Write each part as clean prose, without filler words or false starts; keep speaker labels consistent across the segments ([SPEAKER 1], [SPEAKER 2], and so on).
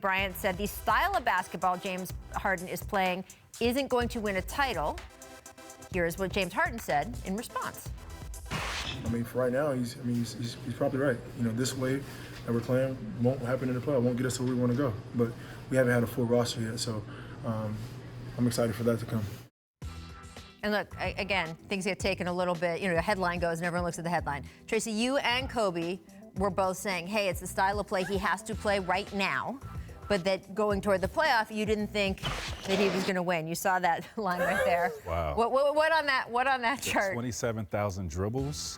[SPEAKER 1] Bryant said the style of basketball James Harden is playing isn't going to win a title. Here's what James Harden said in response.
[SPEAKER 2] I mean, for right now, he's probably right. You know, this way that we're playing won't happen in the playoffs, won't get us to where we want to go. But we haven't had a full roster yet, so I'm excited for that to come.
[SPEAKER 1] And look, again, things get taken a little bit, a headline goes and everyone looks at the headline. Tracy, you and Kobe were both saying, hey, it's the style of play he has to play right now, but that going toward the playoff, you didn't think that he was going to win. You saw that line right there.
[SPEAKER 3] Wow.
[SPEAKER 1] What on that chart?
[SPEAKER 3] 27,000 dribbles.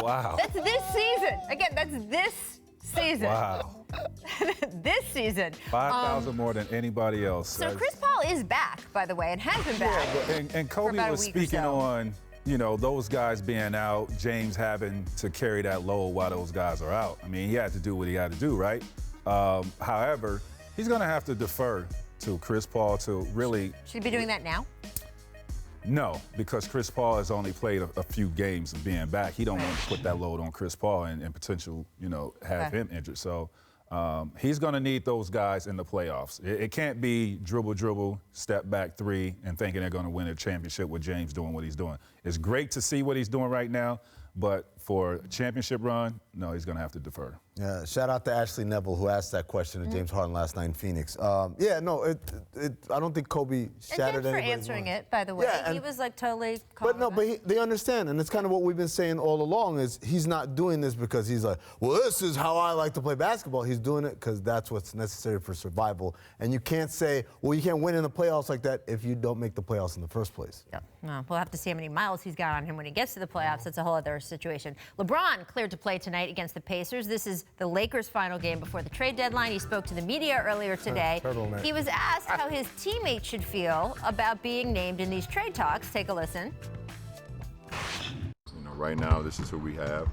[SPEAKER 3] Wow.
[SPEAKER 1] That's this season. Again, that's this season.
[SPEAKER 3] Wow.
[SPEAKER 1] This season.
[SPEAKER 3] 5,000 more than anybody else.
[SPEAKER 1] So Chris Paul is back, by the way, and has been back.
[SPEAKER 3] And Kobe was speaking on, those guys being out, James having to carry that load while those guys are out. I mean, he had to do what he had to do, right? However, he's going to have to defer to Chris Paul to really...
[SPEAKER 1] Should he be doing that now?
[SPEAKER 3] No, because Chris Paul has only played a few games of being back. He don't want to put that load on Chris Paul and potential, have him injured. So he's going to need those guys in the playoffs. It can't be dribble, step back three, and thinking they're going to win a championship with James doing what he's doing. It's great to see what he's doing right now, but for a championship run, no, he's going to have to defer.
[SPEAKER 4] Yeah, shout out to Ashley Neville, who asked that question to James Harden last night in Phoenix. I don't think Kobe shattered anybody's
[SPEAKER 1] for answering
[SPEAKER 4] mind.
[SPEAKER 1] it, by the way.
[SPEAKER 4] Yeah,
[SPEAKER 1] he was like totally calm.
[SPEAKER 4] But they understand, and it's kind of what we've been saying all along is he's not doing this because he's like, well, this is how I like to play basketball. He's doing it because that's what's necessary for survival. And you can't say, well, you can't win in the playoffs like that if you don't make the playoffs in the first place.
[SPEAKER 1] Yeah. No, we'll have to see how many miles he's got on him when he gets to the playoffs. That's a whole other situation. LeBron cleared to play tonight against the Pacers. This is the Lakers' final game before the trade deadline. He spoke to the media earlier today. He was asked how his teammates should feel about being named in these trade talks. Take a listen.
[SPEAKER 5] Right now, this is who we have,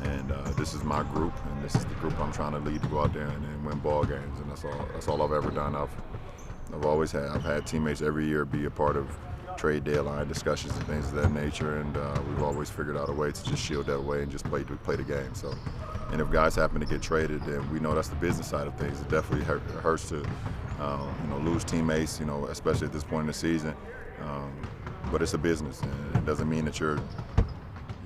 [SPEAKER 5] and this is my group, and this is the group I'm trying to lead to go out there and win ball games, and that's all I've ever done. I've had teammates every year be a part of trade deadline discussions and things of that nature, and we've always figured out a way to just shield that away and just play the game. So, and if guys happen to get traded, then we know that's the business side of things. It definitely hurts to lose teammates, especially at this point in the season. But it's a business, and it doesn't mean that you're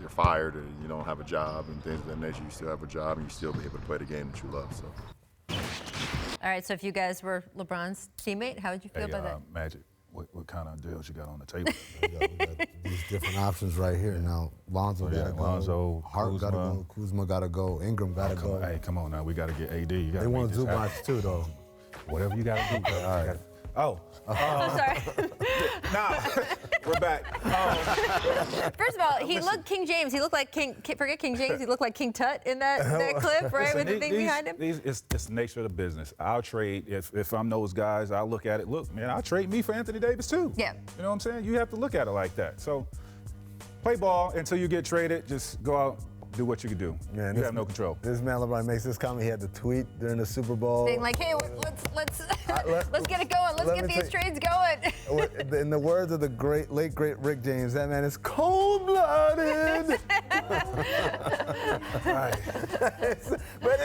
[SPEAKER 5] fired or you don't have a job and things of that nature. You still have a job and you still be able to play the game that you love. So.
[SPEAKER 1] All right, so if you guys were LeBron's teammate, how would you feel about that?
[SPEAKER 3] Magic, what kind of deals you got on the table?
[SPEAKER 4] we got these different options right here. Now, Lonzo got to go.
[SPEAKER 3] Lonzo,
[SPEAKER 4] Hart got to go. Kuzma got to go. Ingram got to go.
[SPEAKER 3] Hey, come on now. We got to get AD.
[SPEAKER 4] They want Zubac too, though.
[SPEAKER 3] Whatever you got to do. All right.
[SPEAKER 1] I'm sorry.
[SPEAKER 3] Nah, we're back.
[SPEAKER 1] First of all, he looked King James. He looked like forget King James. He looked like King Tut in that clip, right, with the thing behind him.
[SPEAKER 3] It's the nature of the business. I'll trade, if I'm those guys, I'll look at it. Look, man, I'll trade me for Anthony Davis, too.
[SPEAKER 1] Yeah.
[SPEAKER 3] You know what I'm saying? You have to look at it like that. So play ball until you get traded. Just go out. Do what you can do. Man, you have no control.
[SPEAKER 4] This man LeBron makes this comment. He had to tweet during the Super Bowl.
[SPEAKER 1] Being like, hey, let's get it going. Let's get these trades going.
[SPEAKER 4] In the words of the late great Rick James, that man is cold-blooded. Right. But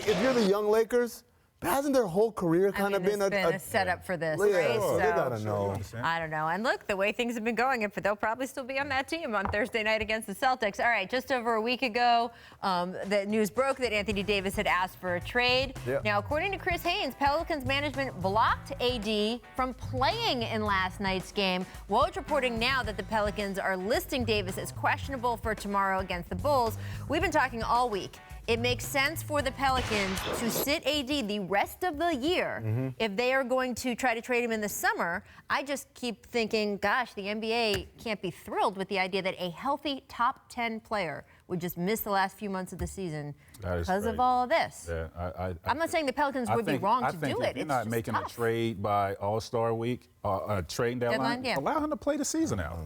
[SPEAKER 4] if you're the young Lakers, hasn't their whole career kind of been
[SPEAKER 1] a setup for this,
[SPEAKER 4] yeah,
[SPEAKER 1] right?
[SPEAKER 4] so they gotta know.
[SPEAKER 1] I don't know. And look, the way things have been going, they'll probably still be on that team on Thursday night against the Celtics. All right, just over a week ago, the news broke that Anthony Davis had asked for a trade. Yep. Now, according to Chris Haynes, Pelicans management blocked AD from playing in last night's game. Woj reporting now that the Pelicans are listing Davis as questionable for tomorrow against the Bulls. We've been talking all week. It makes sense for the Pelicans to sit AD the rest of the year if they are going to try to trade him in the summer. I just keep thinking, gosh, the NBA can't be thrilled with the idea that a healthy top 10 player would just miss the last few months of the season because of all of this.
[SPEAKER 3] Yeah,
[SPEAKER 1] I'm not saying the Pelicans would be wrong to do it.
[SPEAKER 3] If you're not making a trade by All-Star week, a trading deadline, allow him to play the season out.